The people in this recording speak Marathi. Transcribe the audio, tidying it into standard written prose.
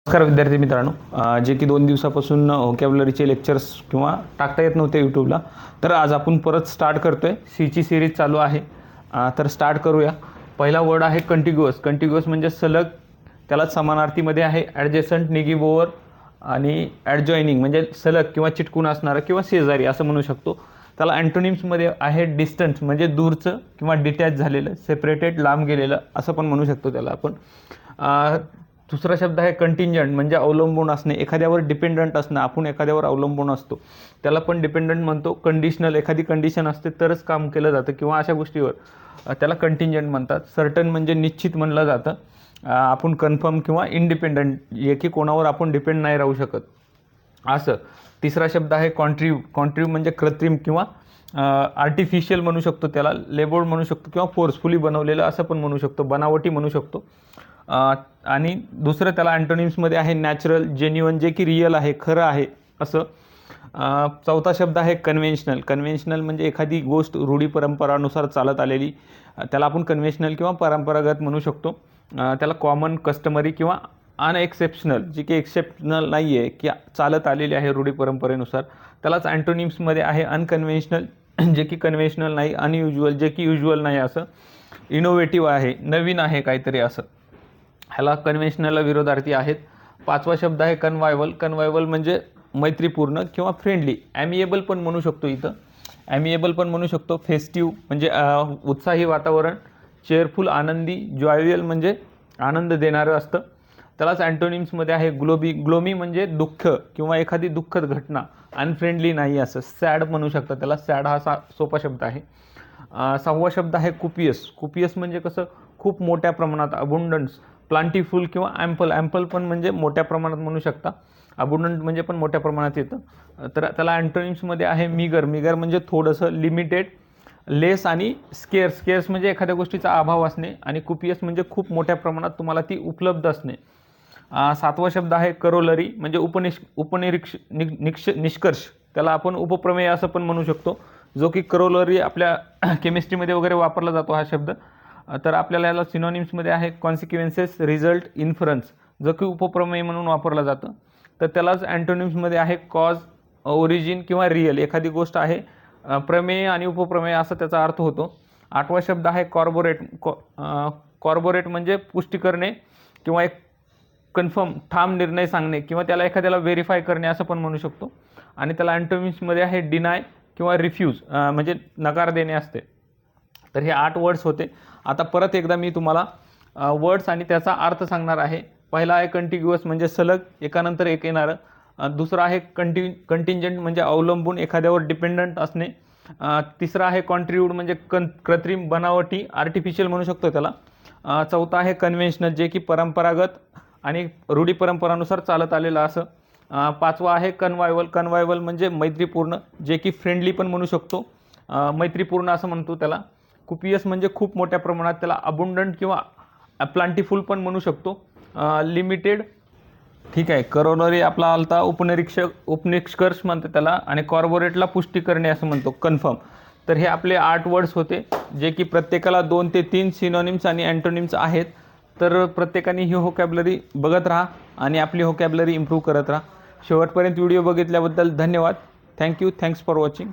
नमस्कार विद्यार्थी मित्रांनो, जे की 2 दिवसापासून व्होकॅब्युलरीचे लेक्चर्स किंवा टाकता येत नव्हते यूट्यूबला, तर आज आपण परत स्टार्ट करतोय. सीची सिरीज चालू आहे. तर स्टार्ट करूया. पहिला वर्ड आहे कंटिग्युअस. कंटिग्युअस म्हणजे सलग, त्यालाच समानार्थीमध्ये आहे ॲडजेसंट, निगेबोअर आणि ॲडजॉइनिंग म्हणजे सलग किंवा चिटकून असणारं किंवा शेजारी असं म्हणू शकतो. त्याला अँटोनिम्समध्ये आहे डिस्टन्स म्हणजे दूरचं किंवा डिटॅच झालेलं, सेपरेटेड लांब गेलेलं असं पण म्हणू शकतो त्याला आपण. दुसरा शब्द आहे कंटिंजंट म्हणजे अवलंबून असणे, एखाद्यावर डिपेंडंट असणं. आपण एखाद्यावर अवलंबून असतो त्याला पण डिपेंडंट म्हणतो. कंडिशनल, एखादी कंडिशन असते तरच काम केलं जातं किंवा अशा गोष्टीवर त्याला कंटिंजंट म्हणतात. सर्टन म्हणजे निश्चित म्हणलं जातं. आपण कन्फर्म किंवा इंडिपेंडंट, जे की कोणावर आपण डिपेंड नाही राहू शकत असं. तिसरा शब्द आहे कॉन्ट्रीव. कॉन्ट्रीव म्हणजे कृत्रिम किंवा आर्टिफिशियल म्हणू शकतो त्याला, लेबोर्ड म्हणू शकतो किंवा फोर्सफुली बनवलेलं असं पण म्हणू शकतो, बनावटी म्हणू शकतो. आणि दुसरं त्याला अँटोनिम्समध्ये आहे नॅचरल, जेन्युइन जे की रिअल आहे, खरं आहे असं. चौथा शब्द आहे कन्व्हेन्शनल. कन्व्हेन्शनल म्हणजे एखादी गोष्ट रूढी परंपरानुसार चालत आलेली, त्याला आपण कन्व्हेन्शनल किंवा परंपरागत म्हणू शकतो. त्याला कॉमन, कस्टमरी किंवा अनएक्सेप्शनल, जी की एक्सेप्शनल नाही आहे, की चालत आलेली आहे रूढी परंपरेनुसार, त्यालाच अँटोनिम्समध्ये आहे अनकन्व्हेन्शनल, जे की कन्व्हेन्शनल नाही, अनयुज्युअल जे की युज्युअल नाही असं. इनोव्हेटिव्ह आहे, नवीन आहे काहीतरी असं. ह्याला कन्व्हेन्शनलला विरोधार्थी आहेत. पाचवा शब्द आहे कन्वायवल. कन्वायवल म्हणजे मैत्रीपूर्ण किंवा फ्रेंडली, ॲमिएबल पण म्हणू शकतो. इथं ॲमिएबल पण म्हणू शकतो. फेस्टिव्ह म्हणजे उत्साही वातावरण, चेअरफुल आनंदी, जॉयवियल म्हणजे आनंद देणारं असतं. त्यालाच अँटोनिम्समध्ये आहे ग्लोबी. ग्लोमी म्हणजे दुःख किंवा एखादी दुःखद घटना, अनफ्रेंडली नाही असं. सॅड म्हणू शकता त्याला, सॅड हा सोपा शब्द आहे. सहावा शब्द आहे कुपियस. कुपियस म्हणजे कसं, खूप मोठ्या प्रमाणात, अबुंडन्स, प्लांटीफुल किंवा ॲम्पल. ॲम्पल पण म्हणजे मोठ्या प्रमाणात म्हणू शकता, अबुंडंट म्हणजे पण मोठ्या प्रमाणात येतं. तर त्याला अँटोनिम्समध्ये आहे मिगर. मिगर म्हणजे थोडंसं, लिमिटेड, लेस आणि स्केअर्स. स्केअर्स म्हणजे एखाद्या गोष्टीचा अभाव असणे आणि कुपियस म्हणजे खूप मोठ्या प्रमाणात तुम्हाला ती उपलब्ध असणे. सातवा शब्द आहे करोलरी म्हणजे निष्कर्ष. त्याला आपण उपप्रमेय असं पण म्हणू शकतो, जो की करोलरी आपल्या केमिस्ट्रीमध्ये वगैरे वापरला जातो हा शब्द. तर आपल्याला याला सिनोनिम्समध्ये आहे कॉन्सिक्वेन्सेस, रिझल्ट, इन्फरन्स, जो की उपप्रमेय म्हणून वापरलं जातं. तर त्यालाच अँटोनिम्समध्ये आहे कॉज, ओरिजिन किंवा रिअल. एखादी गोष्ट आहे, प्रमेय आणि उपप्रमेय असा त्याचा अर्थ होतो. आठवा शब्द आहे कॉर्बोरेट. कॉर्बोरेट म्हणजे पुष्टी करणे किंवा एक कन्फर्म, ठाम निर्णय सांगणे किंवा त्याला एखाद्याला व्हेरीफाय करणे असं पण म्हणू शकतो. आणि त्याला अँटोनिम्समध्ये आहे डिनाय किंवा रिफ्यूज म्हणजे नकार देणे असते. तर हे 8 वर्ड्स होते. आता परत एकदा मी तुम्हाला वर्ड्स आणि त्याचा अर्थ सांगणार आहे. पहिला आहे कंटिग्युअस म्हणजे सलग, एकानंतर एक येणारं. दुसरा आहे कंटिंजंट म्हणजे अवलंबून, एखाद्यावर डिपेंडंट असणे. तिसरा आहे कॉन्ट्रीब्यूट म्हणजे कृत्रिम, बनावटी, आर्टिफिशियल म्हणू शकतो त्याला. चौथा आहे कन्व्हेन्शनल जे की परंपरागत आणि रूढी परंपरानुसार चालत आलेलं असं. पाचवा आहे कन्वायवल. कन्वायवल म्हणजे मैत्रीपूर्ण, जे की फ्रेंडली पण म्हणू शकतो, मैत्रीपूर्ण असं म्हणतो त्याला. कुपियस म्हणजे खूप मोठ्या प्रमाणात, त्याला अबुंडंट किंवा प्लांटीफुल पण म्हणू शकतो. लिमिटेड, ठीक आहे. करोलरी आपला आलता उपनिष्कर्ष म्हणतो त्याला. आणि कॉर्बोरेटला पुष्टी करणे असं म्हणतो, कन्फर्म. तर हे आपले 8 वर्ड्स होते, जे की प्रत्येकाला 2 ते 3 सिनोनिम्स आणि अँटोनिम्स आहेत. तर प्रत्येकाने ही व्होकॅब्युलरी बघत राहा आणि आपली व्होकॅब्युलरी इम्प्रूव्ह करत राहा. शेवटपर्यंत व्हिडिओ बघितल्याबद्दल धन्यवाद. थँक्यू. Thanks for watching.